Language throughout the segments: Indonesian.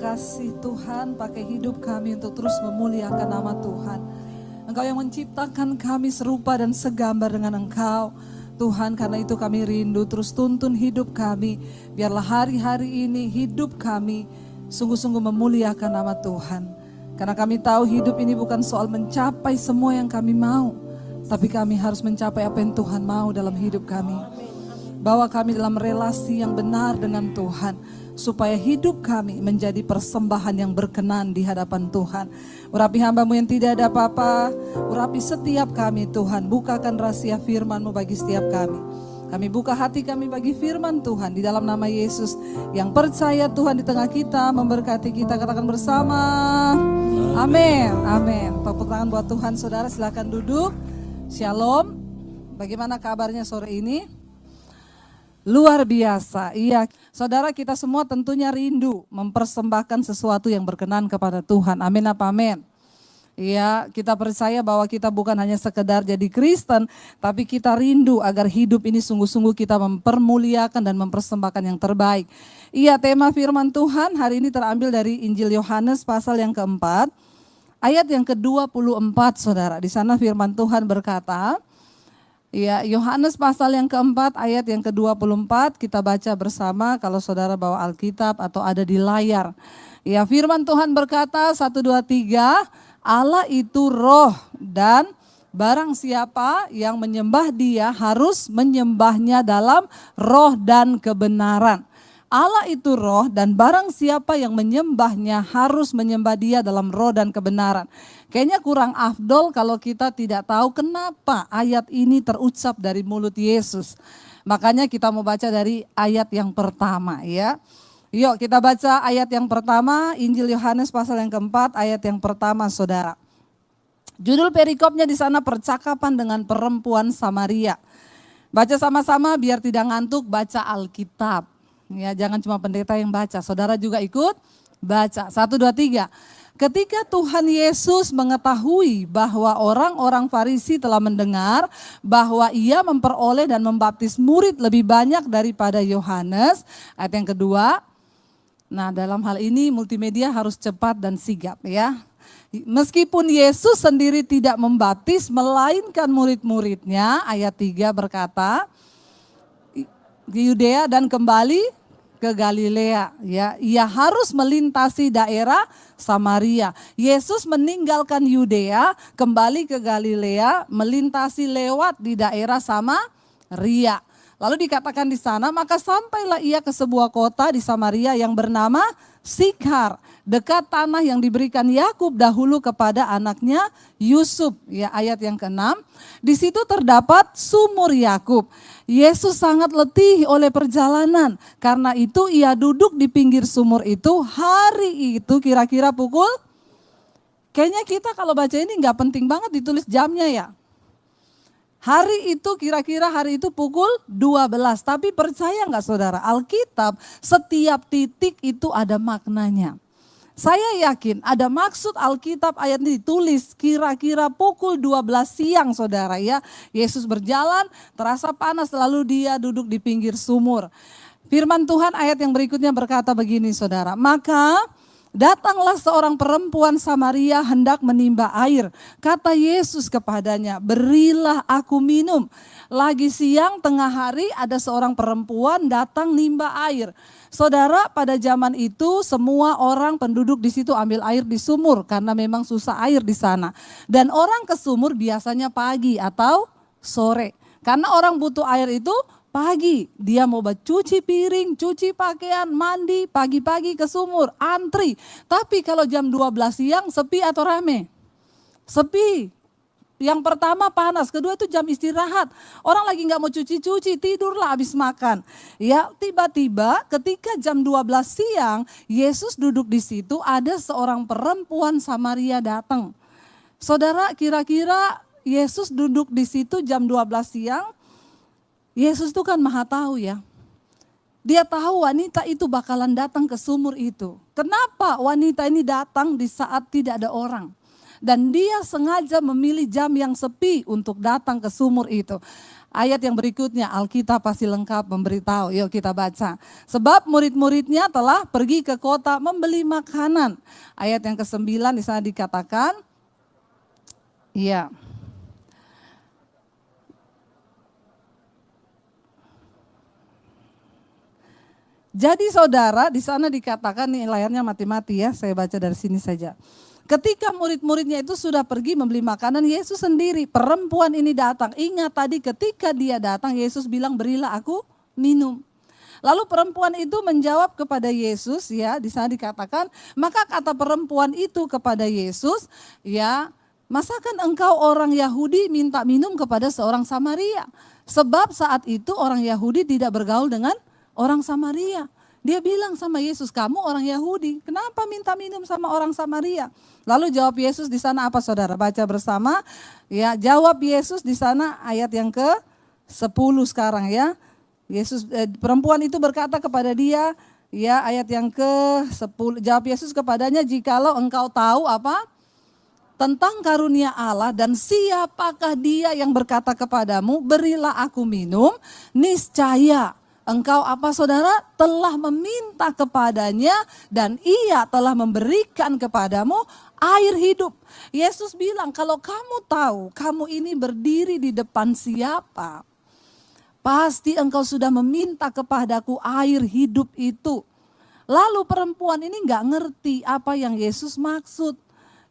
kasih Tuhan, pakai hidup kami untuk terus memuliakan nama Tuhan. Engkau yang menciptakan kami serupa dan segambar dengan Engkau. Tuhan, karena itu kami rindu terus tuntun hidup kami. Biarlah hari-hari ini hidup kami sungguh-sungguh memuliakan nama Tuhan. Karena kami tahu hidup ini bukan soal mencapai semua yang kami mau, tapi kami harus mencapai apa yang Tuhan mau dalam hidup kami. Bawa kami dalam relasi yang benar dengan Tuhan, supaya hidup kami menjadi persembahan yang berkenan di hadapan Tuhan. Urapi hamba-Mu yang tidak ada apa-apa, urapi setiap kami Tuhan, bukakan rahasia firman-Mu bagi setiap kami. Kami buka hati kami bagi firman Tuhan di dalam nama Yesus. Yang percaya Tuhan di tengah kita, memberkati kita, katakan bersama. Amin, amin. Tepuk tangan buat Tuhan, saudara, silakan duduk. Shalom, bagaimana kabarnya sore ini? Luar biasa, iya. Saudara, kita semua tentunya rindu mempersembahkan sesuatu yang berkenan kepada Tuhan. Amin apa amin? Iya, kita percaya bahwa kita bukan hanya sekedar jadi Kristen, tapi kita rindu agar hidup ini sungguh-sungguh kita mempermuliakan dan mempersembahkan yang terbaik. Iya, tema firman Tuhan hari ini terambil dari Injil Yohanes pasal yang keempat, ayat yang ke-24, saudara. Di sana firman Tuhan berkata, ya, Yohanes pasal yang keempat ayat yang ke-24 kita baca bersama kalau saudara bawa Alkitab atau ada di layar. Ya, firman Tuhan berkata 1, 2, 3, Allah itu roh dan barang siapa yang menyembah Dia harus menyembahnya dalam roh dan kebenaran. Allah itu roh dan barang siapa yang menyembahnya harus menyembah Dia dalam roh dan kebenaran. Kayaknya kurang afdol kalau kita tidak tahu kenapa ayat ini terucap dari mulut Yesus. Makanya kita mau baca dari ayat yang pertama, ya. Yuk kita baca ayat yang pertama, Injil Yohanes pasal yang keempat ayat yang pertama, saudara. Judul perikopnya di sana percakapan dengan perempuan Samaria. Baca sama-sama biar tidak ngantuk, baca Alkitab. Ya, jangan cuma pendeta yang baca, saudara juga ikut baca. 1, 2, 3. Ketika Tuhan Yesus mengetahui bahwa orang-orang Farisi telah mendengar bahwa Ia memperoleh dan membaptis murid lebih banyak daripada Yohanes, ayat yang kedua. Nah, dalam hal ini multimedia harus cepat dan sigap, ya. Meskipun Yesus sendiri tidak membaptis melainkan murid-muridnya, ayat 3 berkata, Yudea dan kembali ke Galilea, ya. Ia harus melintasi daerah Samaria. Yesus meninggalkan Yudea, kembali ke Galilea, melintasi lewat di daerah Samaria. Lalu dikatakan di sana, maka sampailah ia ke sebuah kota di Samaria yang bernama Sikhar, dekat tanah yang diberikan Yakub dahulu kepada anaknya Yusuf. Ya, ayat yang ke-6. Di situ terdapat sumur Yakub. Yesus sangat letih oleh perjalanan, karena itu ia duduk di pinggir sumur itu. Hari itu kira-kira pukul, kayaknya kita kalau baca ini nggak penting banget ditulis jamnya, ya. Hari itu kira-kira hari itu pukul 12, tapi percaya nggak saudara, Alkitab setiap titik itu ada maknanya. Saya yakin ada maksud Alkitab ayat ini ditulis kira-kira pukul 12 siang, saudara, ya. Yesus berjalan, terasa panas, lalu dia duduk di pinggir sumur. Firman Tuhan ayat yang berikutnya berkata begini, saudara. Maka datanglah seorang perempuan Samaria hendak menimba air. Kata Yesus kepadanya, berilah aku minum. Lagi siang tengah hari ada seorang perempuan datang nimba air. Saudara, pada zaman itu semua orang penduduk di situ ambil air di sumur karena memang susah air di sana. Dan orang ke sumur biasanya pagi atau sore. Karena orang butuh air itu pagi, dia mau cuci piring, cuci pakaian, mandi, pagi-pagi ke sumur, antri. Tapi kalau jam 12 siang sepi atau rame? Sepi. Yang pertama panas, kedua itu jam istirahat. Orang lagi nggak mau cuci-cuci, tidurlah habis makan. Ya, tiba-tiba ketika jam 12 siang, Yesus duduk di situ, ada seorang perempuan Samaria datang. Saudara, kira-kira Yesus duduk di situ jam 12 siang, Yesus itu kan maha tahu, ya. Dia tahu wanita itu bakalan datang ke sumur itu. Kenapa wanita ini datang di saat tidak ada orang? Dan dia sengaja memilih jam yang sepi untuk datang ke sumur itu. Ayat yang berikutnya, Alkitab pasti lengkap memberitahu. Yuk kita baca. Sebab murid-muridnya telah pergi ke kota membeli makanan. Ayat yang ke-9 di sana dikatakan, iya. Jadi saudara, di sana dikatakan, nih layarnya mati-mati ya, saya baca dari sini saja. Ketika murid-muridnya itu sudah pergi membeli makanan, Yesus sendiri, perempuan ini datang. Ingat tadi ketika dia datang, Yesus bilang, berilah aku minum. Lalu perempuan itu menjawab kepada Yesus, ya, di sana dikatakan, maka kata perempuan itu kepada Yesus, ya, masakan engkau orang Yahudi minta minum kepada seorang Samaria? Sebab saat itu orang Yahudi tidak bergaul dengan orang Samaria. Dia bilang sama Yesus, kamu orang Yahudi, kenapa minta minum sama orang Samaria? Lalu jawab Yesus di sana apa saudara? Baca bersama. Ya, jawab Yesus di sana ayat yang ke-10 sekarang ya. Perempuan itu berkata kepada dia, ya ayat yang ke-10. Jawab Yesus kepadanya, jikalau engkau tahu apa? Tentang karunia Allah dan siapakah dia yang berkata kepadamu, berilah aku minum, niscaya engkau apa saudara? Telah meminta kepadanya dan ia telah memberikan kepadamu air hidup. Yesus bilang kalau kamu tahu kamu ini berdiri di depan siapa, pasti engkau sudah meminta kepadaku air hidup itu. Lalu perempuan ini gak ngerti apa yang Yesus maksud.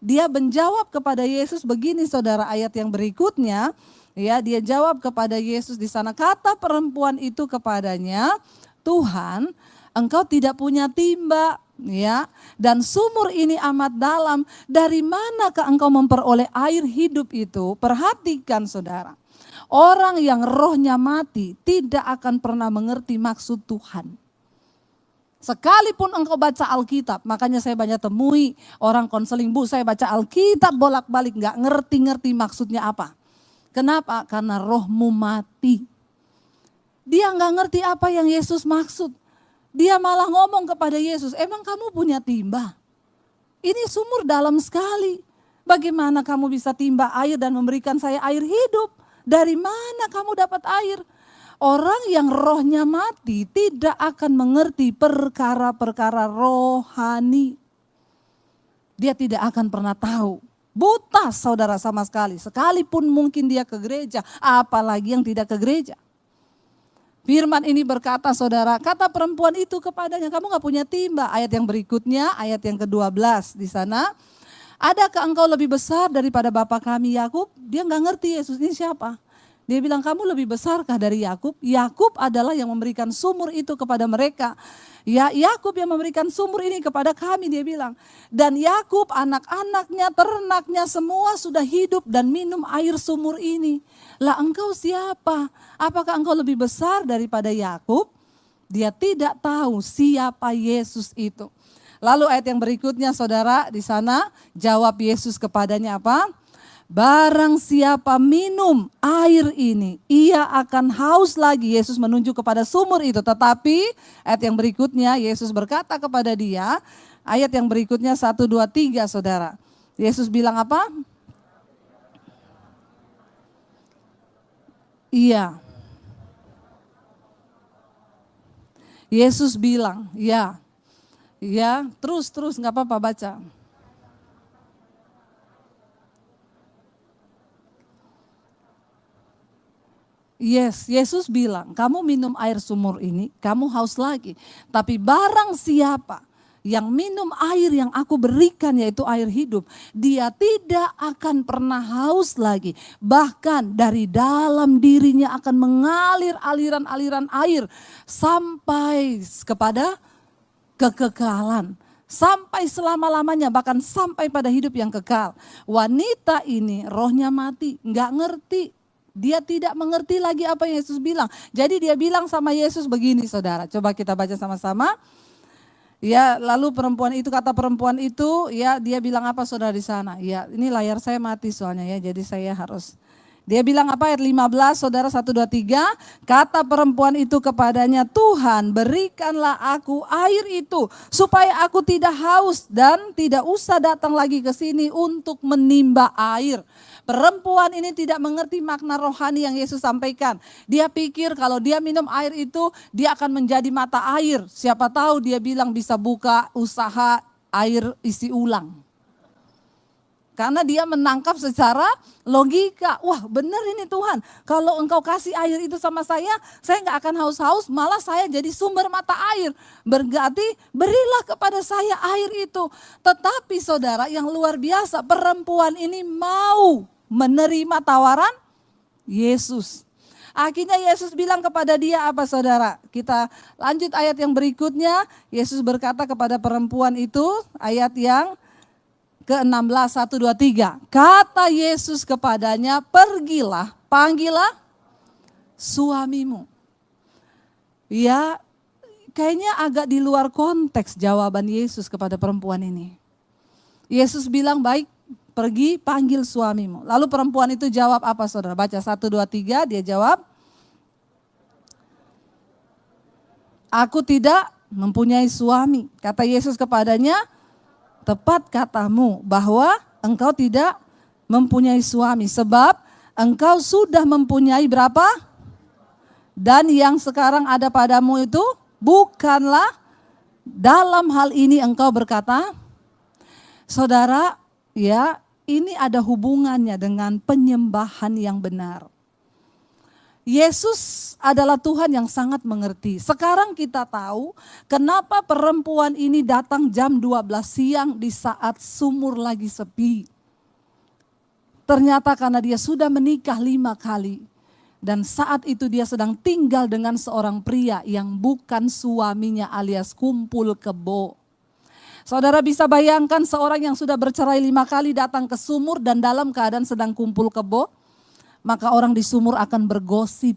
Dia menjawab kepada Yesus begini saudara, ayat yang berikutnya. Ya, dia jawab kepada Yesus di sana, kata perempuan itu kepadanya, Tuhan, engkau tidak punya timba, ya, dan sumur ini amat dalam. Dari manakah engkau memperoleh air hidup itu? Perhatikan saudara, orang yang rohnya mati tidak akan pernah mengerti maksud Tuhan. Sekalipun engkau baca Alkitab, makanya saya banyak temui orang konseling, Bu, saya baca Alkitab bolak-balik, gak ngerti-ngerti maksudnya apa. Kenapa? Karena rohmu mati. Dia nggak ngerti apa yang Yesus maksud. Dia malah ngomong kepada Yesus, emang kamu punya timba? Ini sumur dalam sekali. Bagaimana kamu bisa timba air dan memberikan saya air hidup? Dari mana kamu dapat air? Orang yang rohnya mati tidak akan mengerti perkara-perkara rohani. Dia tidak akan pernah tahu. Buta saudara sama sekali, sekalipun mungkin dia ke gereja, apalagi yang tidak ke gereja. Firman ini berkata saudara, kata perempuan itu kepadanya, kamu gak punya timba. Ayat yang berikutnya, ayat yang ke-12 di sana. Adakah engkau lebih besar daripada bapa kami Yakub? Dia gak ngerti Yesus ini siapa. Dia bilang, kamu lebih besarkah dari Yakub? Yakub adalah yang memberikan sumur itu kepada mereka. Ya, Yakub yang memberikan sumur ini kepada kami, dia bilang. Dan Yakub, anak-anaknya, ternaknya semua sudah hidup dan minum air sumur ini. Lah engkau siapa? Apakah engkau lebih besar daripada Yakub? Dia tidak tahu siapa Yesus itu. Lalu ayat yang berikutnya saudara, di sana jawab Yesus kepadanya apa? Barang siapa minum air ini, ia akan haus lagi. Yesus menunjuk kepada sumur itu. Tetapi ayat yang berikutnya Yesus berkata kepada dia, ayat yang berikutnya 1, 2, 3 saudara. Yesus bilang apa? Iya. Yesus bilang, ya. Ya, terus gak apa-apa baca. Yes, Yesus bilang, kamu minum air sumur ini, kamu haus lagi. Tapi barang siapa yang minum air yang aku berikan, yaitu air hidup, dia tidak akan pernah haus lagi. Bahkan dari dalam dirinya akan mengalir aliran-aliran air sampai kepada kekekalan. Sampai selama-lamanya, bahkan sampai pada hidup yang kekal. Wanita ini rohnya mati, gak ngerti. Dia tidak mengerti lagi apa yang Yesus bilang. Jadi dia bilang sama Yesus begini saudara. Coba kita baca sama-sama. Ya, lalu perempuan itu, kata perempuan itu, ya dia bilang apa saudara di sana? Ya, ini layar saya mati soalnya ya, jadi saya harus Dia bilang apa ayat 15, saudara 1, 2, 3. Kata perempuan itu kepadanya, Tuhan berikanlah aku air itu supaya aku tidak haus dan tidak usah datang lagi ke sini untuk menimba air. Perempuan ini tidak mengerti makna rohani yang Yesus sampaikan. Dia pikir kalau dia minum air itu dia akan menjadi mata air. Siapa tahu dia bilang bisa buka usaha air isi ulang. Karena dia menangkap secara logika. Wah benar ini Tuhan. Kalau engkau kasih air itu sama saya nggak akan haus-haus. Malah saya jadi sumber mata air. Berarti berilah kepada saya air itu. Tetapi saudara yang luar biasa, perempuan ini mau menerima tawaran Yesus. Akhirnya Yesus bilang kepada dia apa saudara? Kita lanjut ayat yang berikutnya. Yesus berkata kepada perempuan itu, ayat yang ke-16, 1, 2, 3. Kata Yesus kepadanya, pergilah, panggillah suamimu. Ya, kayaknya agak di luar konteks jawaban Yesus kepada perempuan ini. Yesus bilang, baik, pergi panggil suamimu. Lalu perempuan itu jawab apa saudara? Baca 1, 2, 3, dia jawab, aku tidak mempunyai suami. Kata Yesus kepadanya, tepat katamu bahwa engkau tidak mempunyai suami. Sebab engkau sudah mempunyai berapa? Dan yang sekarang ada padamu itu bukanlah dalam hal ini engkau berkata. Saudara, ya ini ada hubungannya dengan penyembahan yang benar. Yesus adalah Tuhan yang sangat mengerti. Sekarang kita tahu kenapa perempuan ini datang jam 12 siang di saat sumur lagi sepi. Ternyata karena dia sudah menikah 5 kali. Dan saat itu dia sedang tinggal dengan seorang pria yang bukan suaminya alias kumpul kebo. Saudara bisa bayangkan seorang yang sudah bercerai 5 kali datang ke sumur dan dalam keadaan sedang kumpul kebo. Maka orang di sumur akan bergosip.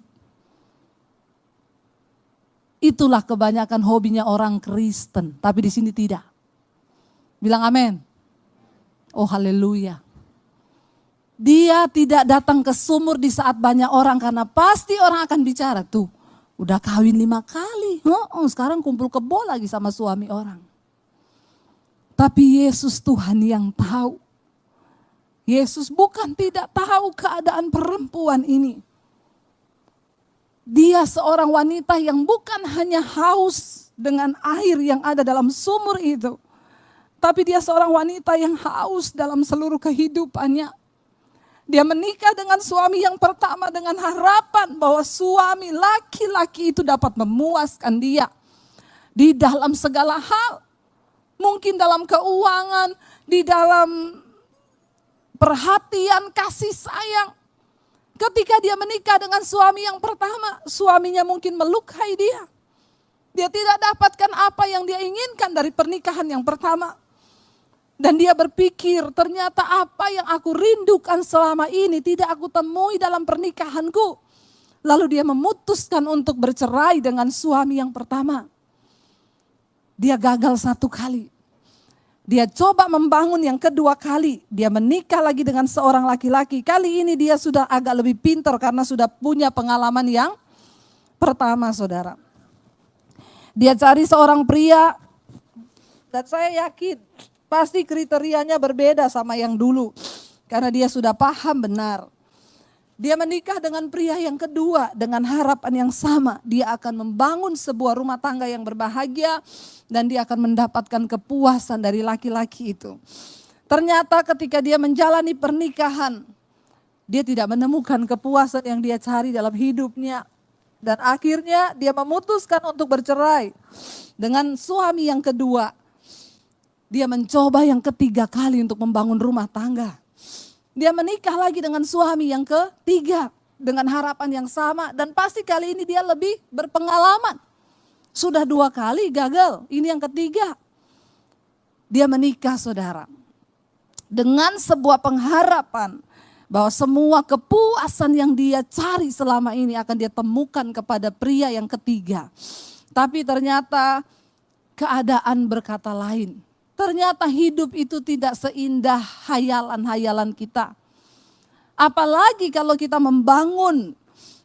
Itulah kebanyakan hobinya orang Kristen, tapi di sini tidak. Bilang amin. Oh haleluya. Dia tidak datang ke sumur di saat banyak orang karena pasti orang akan bicara tuh. Udah kawin 5 kali, sekarang kumpul kebo lagi sama suami orang. Tapi Yesus Tuhan yang tahu. Yesus bukan tidak tahu keadaan perempuan ini. Dia seorang wanita yang bukan hanya haus dengan air yang ada dalam sumur itu. Tapi dia seorang wanita yang haus dalam seluruh kehidupannya. Dia menikah dengan suami yang pertama dengan harapan bahwa suami laki-laki itu dapat memuaskan dia. Di dalam segala hal. Mungkin dalam keuangan, di dalam perhatian, kasih sayang. Ketika dia menikah dengan suami yang pertama, suaminya mungkin melukai dia. Dia tidak dapatkan apa yang dia inginkan dari pernikahan yang pertama. Dan dia berpikir, ternyata apa yang aku rindukan selama ini tidak aku temui dalam pernikahanku. Lalu dia memutuskan untuk bercerai dengan suami yang pertama. Dia gagal 1 kali. Dia coba membangun yang kedua kali. Dia menikah lagi dengan seorang laki-laki. Kali ini dia sudah agak lebih pintar karena sudah punya pengalaman yang pertama saudara. Dia cari seorang pria. Dan saya yakin pasti kriterianya berbeda sama yang dulu. Karena dia sudah paham benar. Dia menikah dengan pria yang kedua dengan harapan yang sama. Dia akan membangun sebuah rumah tangga yang berbahagia. Dan dia akan mendapatkan kepuasan dari laki-laki itu. Ternyata ketika dia menjalani pernikahan, dia tidak menemukan kepuasan yang dia cari dalam hidupnya. Dan akhirnya dia memutuskan untuk bercerai dengan suami yang kedua. Dia mencoba yang ketiga kali untuk membangun rumah tangga. Dia menikah lagi dengan suami yang ketiga dengan harapan yang sama. Dan pasti kali ini dia lebih berpengalaman. Sudah 2 kali gagal, ini yang ketiga. Dia menikah saudara. Dengan sebuah pengharapan bahwa semua kepuasan yang dia cari selama ini akan dia temukan kepada pria yang ketiga. Tapi ternyata keadaan berkata lain. Ternyata hidup itu tidak seindah hayalan-hayalan kita. Apalagi kalau kita membangun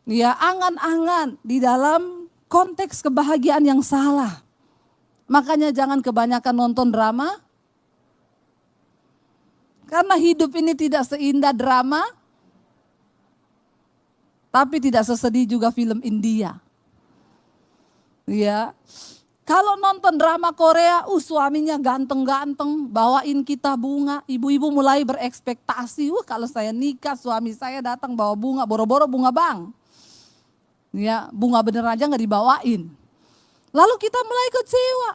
ya angan-angan di dalam konteks kebahagiaan yang salah. Makanya jangan kebanyakan nonton drama. Karena hidup ini tidak seindah drama, tapi tidak sesedih juga film India. Ya, kalau nonton drama Korea, suaminya ganteng-ganteng, bawain kita bunga, ibu-ibu mulai berekspektasi, kalau saya nikah suami saya datang bawa bunga, boro-boro bunga bang. Ya, bunga bener aja nggak dibawain. Lalu kita mulai kecewa,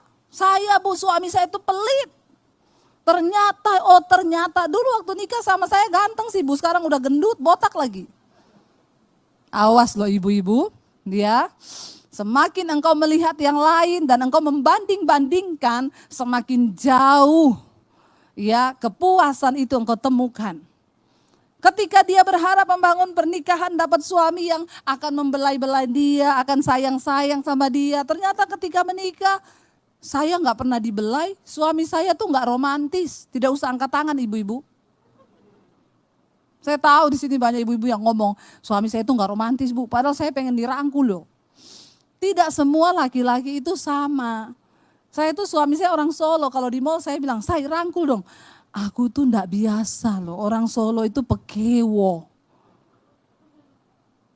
suami saya itu pelit. Ternyata dulu waktu nikah sama saya ganteng sih Bu, sekarang udah gendut, botak lagi. Awas loh ibu-ibu, dia semakin engkau melihat yang lain dan engkau membanding-bandingkan, semakin jauh ya kepuasan itu engkau temukan. Ketika dia berharap membangun pernikahan, dapat suami yang akan membelai-belai dia, akan sayang-sayang sama dia. Ternyata ketika menikah, saya nggak pernah dibelai, suami saya tuh nggak romantis. Tidak usah angkat tangan ibu-ibu. Saya tahu di sini banyak ibu-ibu yang ngomong, suami saya itu nggak romantis Bu, padahal saya pengen dirangkul loh. Tidak semua laki-laki itu sama. Saya itu suami saya orang Solo, kalau di mall saya bilang, saya rangkul dong. Aku tuh nggak biasa loh, orang Solo itu pekewo.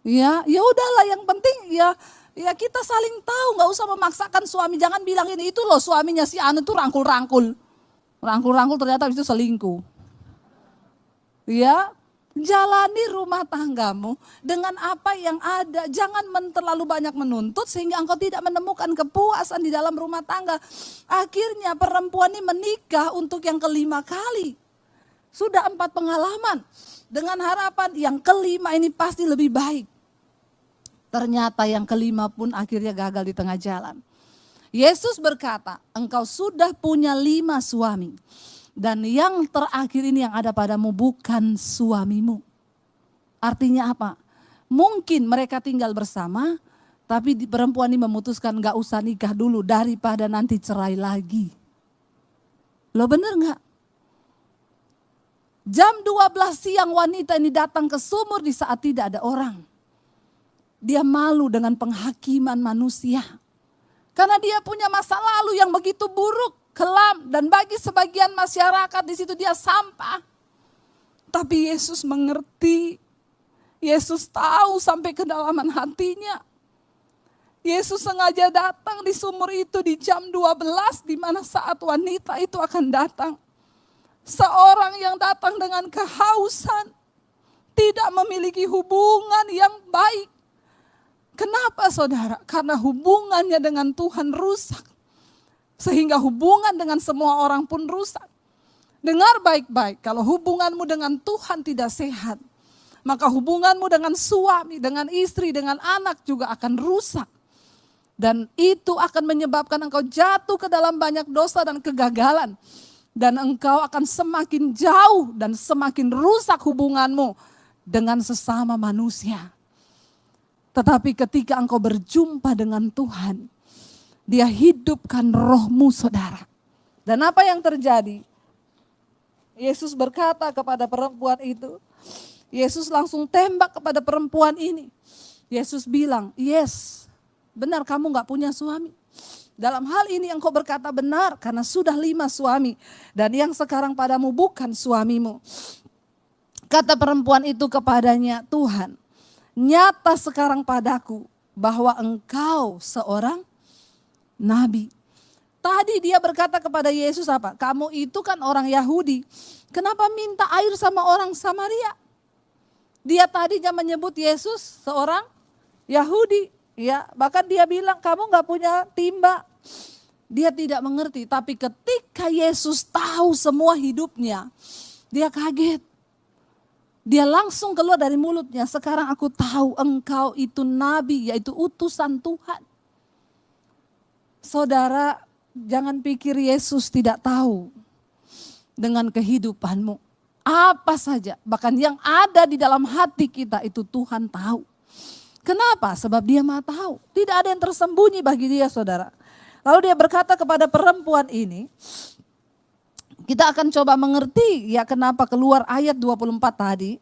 Ya udahlah, yang penting ya kita saling tahu, nggak usah memaksakan suami. Jangan bilang ini itu loh suaminya si Anu tuh rangkul-rangkul. Rangkul-rangkul ternyata itu selingkuh. Ya, jalani rumah tanggamu dengan apa yang ada. Jangan terlalu banyak menuntut sehingga engkau tidak menemukan kepuasan di dalam rumah tangga. Akhirnya perempuan ini menikah untuk yang kelima kali. Sudah 4 pengalaman. Dengan harapan yang kelima ini pasti lebih baik. Ternyata yang kelima pun akhirnya gagal di tengah jalan. Yesus berkata, engkau sudah punya 5 suami. Dan yang terakhir ini yang ada padamu bukan suamimu. Artinya apa? Mungkin mereka tinggal bersama, tapi perempuan ini memutuskan gak usah nikah dulu daripada nanti cerai lagi. Loh bener gak? Jam 12 siang wanita ini datang ke sumur di saat tidak ada orang. Dia malu dengan penghakiman manusia. Karena dia punya masa lalu yang begitu buruk, kelam, dan bagi sebagian masyarakat di situ dia sampah. Tapi Yesus mengerti. Yesus tahu sampai kedalaman hatinya. Yesus sengaja datang di sumur itu di jam 12 di mana saat wanita itu akan datang. Seorang yang datang dengan kehausan, tidak memiliki hubungan yang baik. Kenapa saudara? Karena hubungannya dengan Tuhan rusak. Sehingga hubungan dengan semua orang pun rusak. Dengar baik-baik, kalau hubunganmu dengan Tuhan tidak sehat, maka hubunganmu dengan suami, dengan istri, dengan anak juga akan rusak. Dan itu akan menyebabkan engkau jatuh ke dalam banyak dosa dan kegagalan. Dan engkau akan semakin jauh dan semakin rusak hubunganmu dengan sesama manusia. Tetapi ketika engkau berjumpa dengan Tuhan, Dia hidupkan rohmu saudara. Dan apa yang terjadi? Yesus berkata kepada perempuan itu, Yesus langsung tembak kepada perempuan ini. Yesus bilang, yes, benar kamu gak punya suami. Dalam hal ini engkau berkata benar karena sudah 5 suami. Dan yang sekarang padamu bukan suamimu. Kata perempuan itu kepadanya, Tuhan, nyata sekarang padaku bahwa engkau seorang nabi. Tadi dia berkata kepada Yesus apa? Kamu itu kan orang Yahudi. Kenapa minta air sama orang Samaria? Dia tadinya menyebut Yesus seorang Yahudi. Ya, bahkan dia bilang kamu gak punya timba. Dia tidak mengerti. Tapi ketika Yesus tahu semua hidupnya, dia kaget. Dia langsung keluar dari mulutnya, sekarang aku tahu engkau itu nabi, yaitu utusan Tuhan. Saudara, jangan pikir Yesus tidak tahu dengan kehidupanmu. Apa saja, bahkan yang ada di dalam hati kita itu Tuhan tahu. Kenapa? Sebab Dia Maha tahu. Tidak ada yang tersembunyi bagi Dia, saudara. Lalu Dia berkata kepada perempuan ini, kita akan coba mengerti ya kenapa keluar ayat 24 tadi.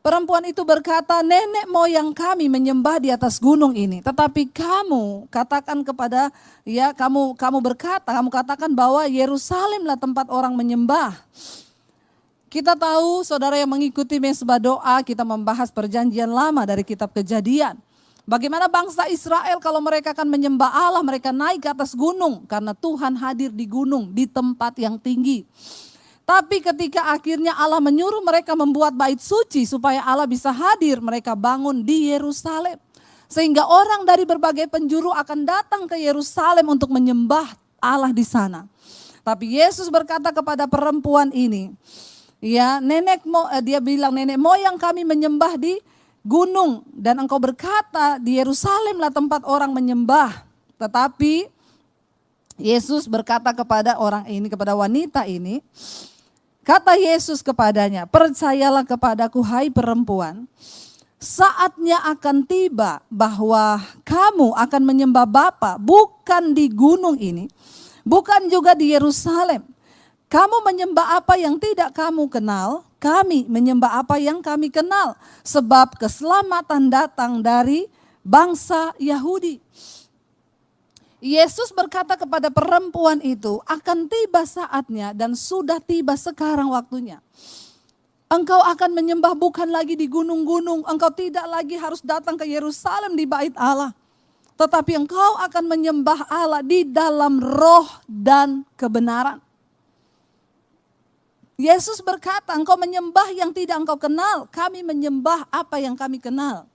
Perempuan itu berkata, nenek moyang kami menyembah di atas gunung ini. Tetapi kamu katakan kepada, ya kamu katakan bahwa Yerusalemlah tempat orang menyembah. Kita tahu saudara yang mengikuti mesbah doa, kita membahas perjanjian lama dari kitab Kejadian. Bagaimana bangsa Israel kalau mereka akan menyembah Allah, mereka naik ke atas gunung. Karena Tuhan hadir di gunung, di tempat yang tinggi. Tapi ketika akhirnya Allah menyuruh mereka membuat bait suci supaya Allah bisa hadir, mereka bangun di Yerusalem. Sehingga orang dari berbagai penjuru akan datang ke Yerusalem untuk menyembah Allah di sana. Tapi Yesus berkata kepada perempuan ini, ya dia bilang nenek moyang kami menyembah di gunung dan engkau berkata di Yerusalemlah tempat orang menyembah. Tetapi Yesus berkata kepada orang ini, kepada wanita ini, kata Yesus kepadanya, percayalah kepadaku hai perempuan, saatnya akan tiba bahwa kamu akan menyembah Bapa bukan di gunung ini, bukan juga di Yerusalem. Kamu menyembah apa yang tidak kamu kenal, kami menyembah apa yang kami kenal. Sebab keselamatan datang dari bangsa Yahudi. Yesus berkata kepada perempuan itu, akan tiba saatnya dan sudah tiba sekarang waktunya. Engkau akan menyembah bukan lagi di gunung-gunung, engkau tidak lagi harus datang ke Yerusalem di bait Allah. Tetapi engkau akan menyembah Allah di dalam roh dan kebenaran. Yesus berkata, engkau menyembah yang tidak engkau kenal, kami menyembah apa yang kami kenal.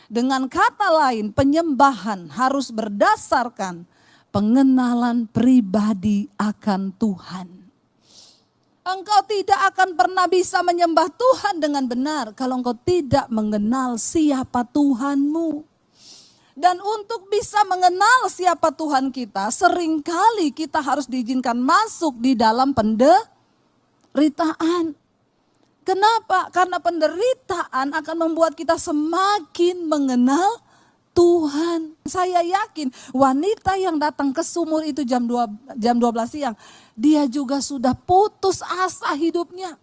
Dengan kata lain, penyembahan harus berdasarkan pengenalan pribadi akan Tuhan. Engkau tidak akan pernah bisa menyembah Tuhan dengan benar kalau engkau tidak mengenal siapa Tuhanmu. Dan untuk bisa mengenal siapa Tuhan kita, seringkali kita harus diizinkan masuk di dalam penderitaan. Kenapa? Karena penderitaan akan membuat kita semakin mengenal Tuhan. Saya yakin wanita yang datang ke sumur itu jam 12 siang, dia juga sudah putus asa hidupnya.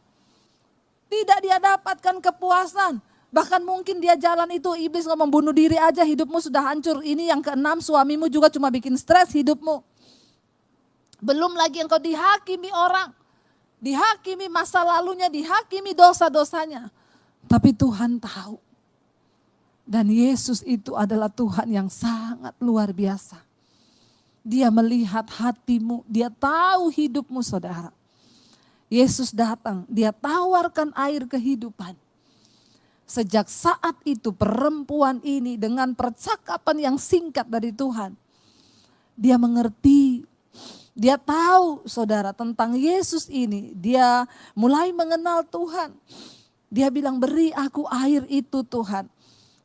Tidak dia dapatkan kepuasan. Bahkan mungkin dia jalan itu, iblis ngomong bunuh diri aja, hidupmu sudah hancur. Ini yang keenam, suamimu juga cuma bikin stres hidupmu. Belum lagi engkau dihakimi orang. Dihakimi masa lalunya, dihakimi dosa-dosanya. Tapi Tuhan tahu. Dan Yesus itu adalah Tuhan yang sangat luar biasa. Dia melihat hatimu, dia tahu hidupmu saudara. Yesus datang, dia tawarkan air kehidupan. Sejak saat itu perempuan ini dengan percakapan yang singkat dari Tuhan. Dia mengerti. Dia tahu saudara tentang Yesus ini. Dia mulai mengenal Tuhan. Dia bilang beri aku air itu Tuhan.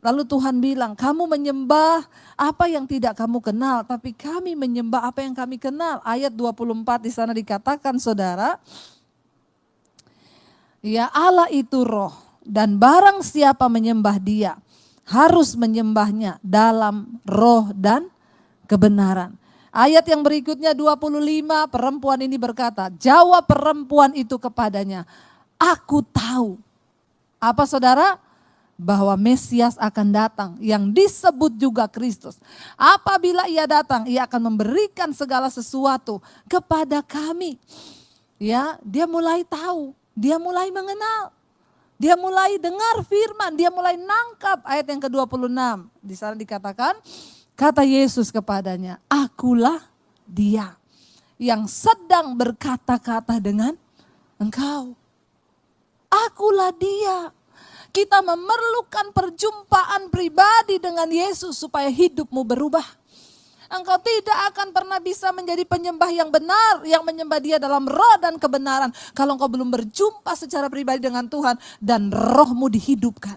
Lalu Tuhan bilang kamu menyembah apa yang tidak kamu kenal. Tapi kami menyembah apa yang kami kenal. Ayat 24 di sana dikatakan saudara. Ya Allah itu roh. Dan barang siapa menyembah dia harus menyembahnya dalam roh dan kebenaran. Ayat yang berikutnya 25, perempuan ini berkata, jawab perempuan itu kepadanya, aku tahu. Apa saudara? Bahwa Mesias akan datang yang disebut juga Kristus. Apabila ia datang, ia akan memberikan segala sesuatu kepada kami. Ya, dia mulai tahu, dia mulai mengenal. Dia mulai dengar firman, dia mulai nangkap. Ayat yang ke-26, di sana dikatakan, kata Yesus kepadanya, akulah dia yang sedang berkata-kata dengan engkau. Akulah dia. Kita memerlukan perjumpaan pribadi dengan Yesus supaya hidupmu berubah. Engkau tidak akan pernah bisa menjadi penyembah yang benar, yang menyembah dia dalam roh dan kebenaran. Kalau engkau belum berjumpa secara pribadi dengan Tuhan dan rohmu dihidupkan.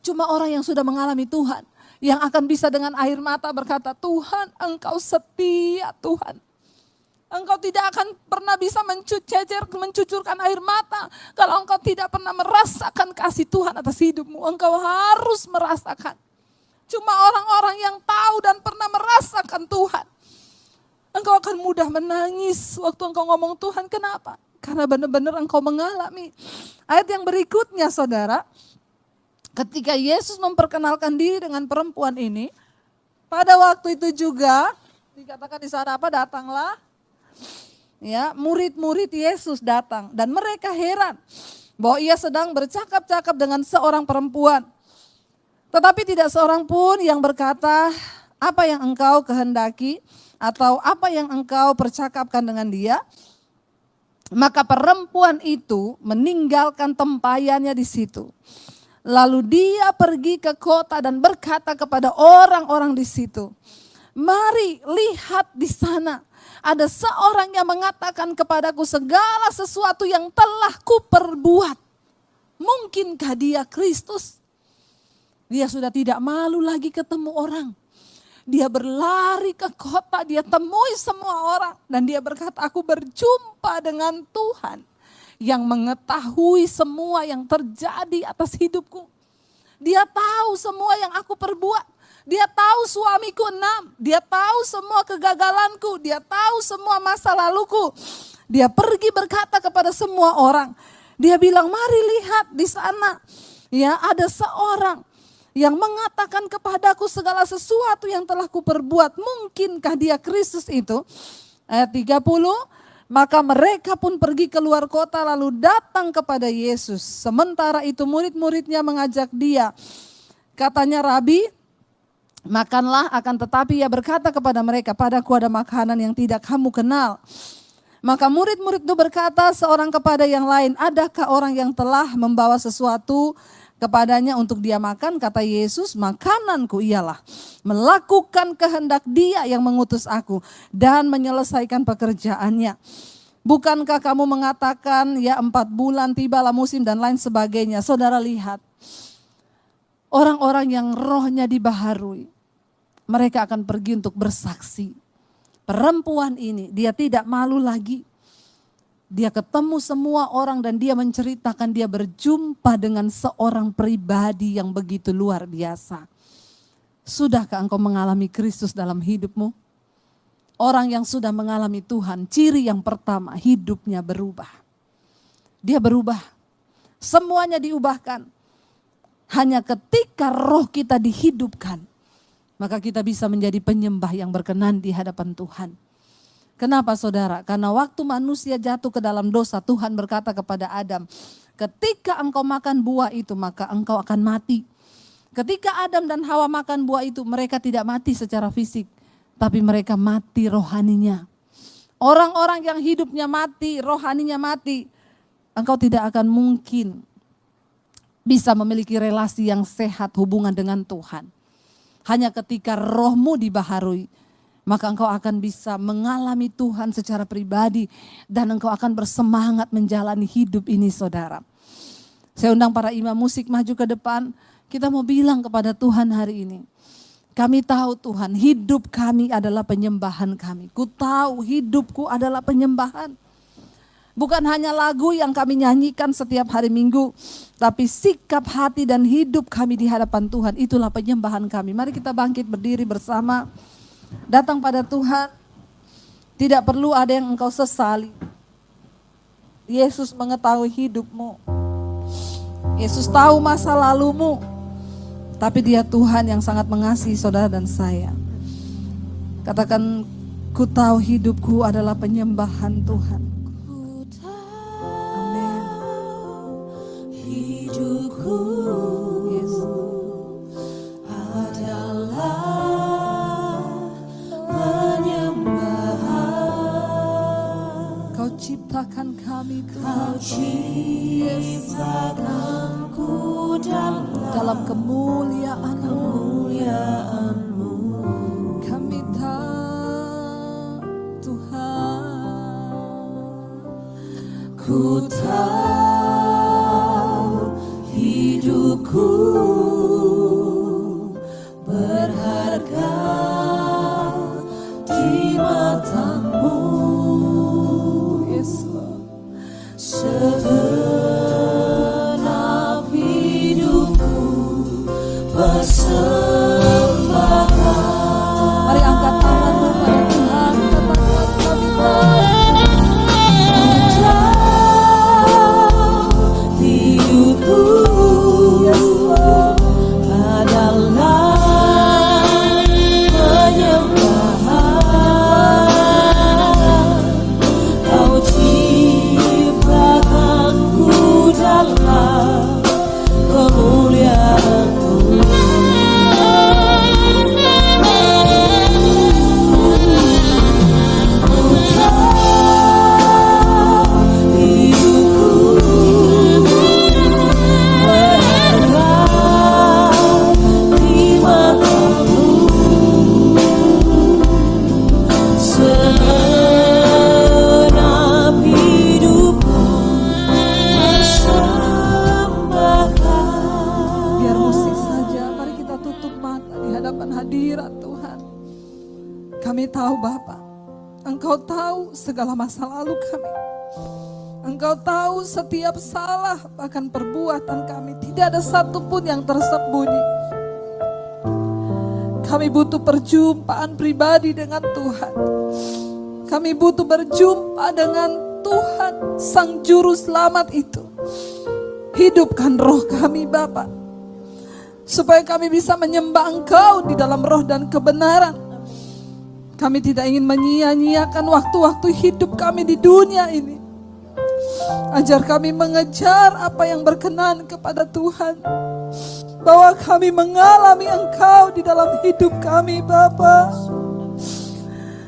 Cuma orang yang sudah mengalami Tuhan, yang akan bisa dengan air mata berkata, Tuhan engkau setia Tuhan. Engkau tidak akan pernah bisa mencucurkan air mata. Kalau engkau tidak pernah merasakan kasih Tuhan atas hidupmu, engkau harus merasakan. Cuma orang-orang yang tahu dan pernah merasakan Tuhan. Engkau akan mudah menangis waktu engkau ngomong Tuhan kenapa? karena benar-benar engkau mengalami. Ayat yang berikutnya saudara, ketika Yesus memperkenalkan diri dengan perempuan ini, pada waktu itu juga dikatakan di sana apa, datanglah ya murid-murid Yesus datang dan mereka heran bahwa ia sedang bercakap-cakap dengan seorang perempuan. Tetapi tidak seorang pun yang berkata, apa yang engkau kehendaki atau apa yang engkau percakapkan dengan dia. Maka perempuan itu meninggalkan tempayannya di situ. Lalu dia pergi ke kota dan berkata kepada orang-orang di situ, mari lihat di sana. Ada seorang yang mengatakan kepadaku segala sesuatu yang telah kuperbuat. Mungkinkah dia Kristus? Dia sudah tidak malu lagi ketemu orang. Dia berlari ke kota, dia temui semua orang. Dan dia berkata, aku berjumpa dengan Tuhan yang mengetahui semua yang terjadi atas hidupku. Dia tahu semua yang aku perbuat. Dia tahu suamiku 6, dia tahu semua kegagalanku, dia tahu semua masa laluku. Dia pergi berkata kepada semua orang. Dia bilang, mari lihat di sana. Ya, ada seorang yang mengatakan kepadaku segala sesuatu yang telah kuperbuat. Mungkinkah dia Kristus itu? Ayat 30, maka mereka pun pergi keluar kota lalu datang kepada Yesus. Sementara itu murid-muridnya mengajak dia. Katanya, Rabi, makanlah, akan tetapi ia berkata kepada mereka, padaku ada makanan yang tidak kamu kenal. Maka murid-murid itu berkata seorang kepada yang lain, adakah orang yang telah membawa sesuatu kepadanya untuk dia makan? Kata Yesus, makananku ialah melakukan kehendak dia yang mengutus aku dan menyelesaikan pekerjaannya. Bukankah kamu mengatakan ya 4 bulan tibalah musim dan lain sebagainya. Saudara lihat, orang-orang yang rohnya dibaharui, mereka akan pergi untuk bersaksi. Perempuan ini dia tidak malu lagi. Dia ketemu semua orang dan dia menceritakan dia berjumpa dengan seorang pribadi yang begitu luar biasa. Sudahkah engkau mengalami Kristus dalam hidupmu? Orang yang sudah mengalami Tuhan, ciri yang pertama hidupnya berubah. Dia berubah. Semuanya diubahkan. Hanya ketika roh kita dihidupkan, maka kita bisa menjadi penyembah yang berkenan di hadapan Tuhan. Kenapa saudara? Karena waktu manusia jatuh ke dalam dosa, Tuhan berkata kepada Adam, ketika engkau makan buah itu maka engkau akan mati. Ketika Adam dan Hawa makan buah itu, mereka tidak mati secara fisik, tapi mereka mati rohaninya. Orang-orang yang hidupnya mati, rohaninya mati, engkau tidak akan mungkin bisa memiliki relasi yang sehat hubungan dengan Tuhan. Hanya ketika rohmu dibaharui, maka engkau akan bisa mengalami Tuhan secara pribadi dan engkau akan bersemangat menjalani hidup ini saudara. Saya undang para imam musik maju ke depan, kita mau bilang kepada Tuhan hari ini. Kami tahu Tuhan, hidup kami adalah penyembahan kami. Ku tahu hidupku adalah penyembahan. Bukan hanya lagu yang kami nyanyikan setiap hari Minggu, tapi sikap hati dan hidup kami di hadapan Tuhan, itulah penyembahan kami. Mari kita bangkit berdiri bersama, datang pada Tuhan. Tidak perlu ada yang engkau sesali. Yesus mengetahui hidupmu. Yesus tahu masa lalumu. Tapi dia Tuhan yang sangat mengasihi saudara dan saya. Katakan, ku tahu hidupku adalah penyembahan Tuhan. Hidupku adalah penyembahan. Kau ciptakan kami, Kau ciptakanku dalam kemuliaan-Mu. Kami tahu Tuhan. Ku tahu hidupku berharga di mata-Mu, Yesus. segenap hidupku persembahkan. Mari angkat tanganmu pada Tuhan, katakan kami tahu. Ku tahu Kami tahu Bapa, Engkau tahu segala masa lalu kami. Engkau tahu setiap salah, bahkan perbuatan kami. Tidak ada satupun yang tersembunyi. Kami butuh perjumpaan pribadi dengan Tuhan. Kami butuh berjumpa dengan Tuhan, Sang Juru Selamat itu. Hidupkan roh kami Bapa, supaya kami bisa menyembah Engkau di dalam roh dan kebenaran. Kami tidak ingin menyia-nyiakan waktu-waktu hidup kami di dunia ini. Ajar kami mengejar apa yang berkenan kepada Tuhan. Bahwa kami mengalami Engkau di dalam hidup kami Bapa.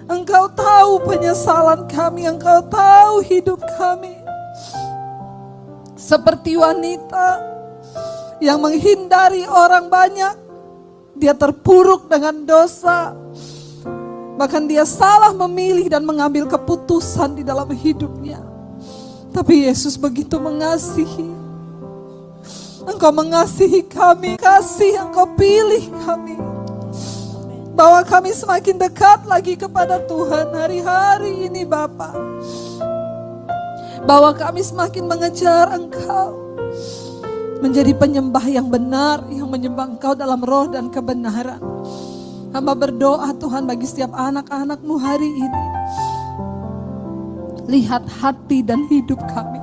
Engkau tahu penyesalan kami, Engkau tahu hidup kami. Seperti wanita yang menghindari orang banyak, dia terpuruk dengan dosa. Bahkan dia salah memilih dan mengambil keputusan di dalam hidupnya. Tapi Yesus begitu mengasihi. Engkau mengasihi kami, kasih Engkau pilih kami. Bahwa kami semakin dekat lagi kepada Tuhan hari-hari ini Bapa. Bahwa kami semakin mengejar Engkau. Menjadi penyembah yang benar, yang menyembah Engkau dalam roh dan kebenaran. Hamba berdoa Tuhan bagi setiap anak-anak-Mu hari ini. Lihat hati dan hidup kami.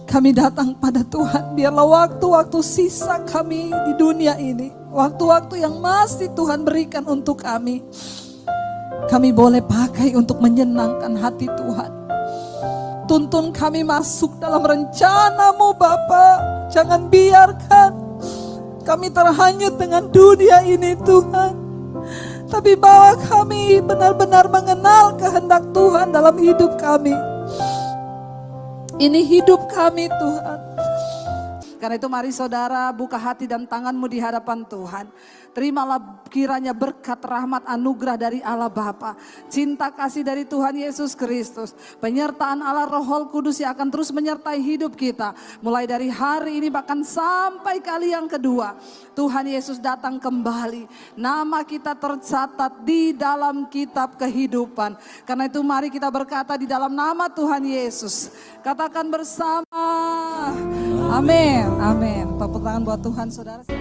Kami datang pada Tuhan, biarlah waktu-waktu sisa kami di dunia ini, waktu-waktu yang masih Tuhan berikan untuk kami, kami boleh pakai untuk menyenangkan hati Tuhan. Tuntun kami masuk dalam rencana-Mu Bapa. Jangan biarkan kami terhanyut dengan dunia ini Tuhan. Tapi bawa kami benar-benar mengenal kehendak Tuhan dalam hidup kami. Ini hidup kami Tuhan. Karena itu mari saudara buka hati dan tanganmu di hadapan Tuhan. Terimalah kiranya berkat rahmat anugerah dari Allah Bapa, cinta kasih dari Tuhan Yesus Kristus, penyertaan Allah Roh Kudus yang akan terus menyertai hidup kita. Mulai dari hari ini bahkan sampai kali yang kedua. Tuhan Yesus datang kembali. Nama kita tercatat di dalam kitab kehidupan. Karena itu mari kita berkata di dalam nama Tuhan Yesus. Katakan bersama. Amin. Amin. Tepuk tangan buat Tuhan saudara.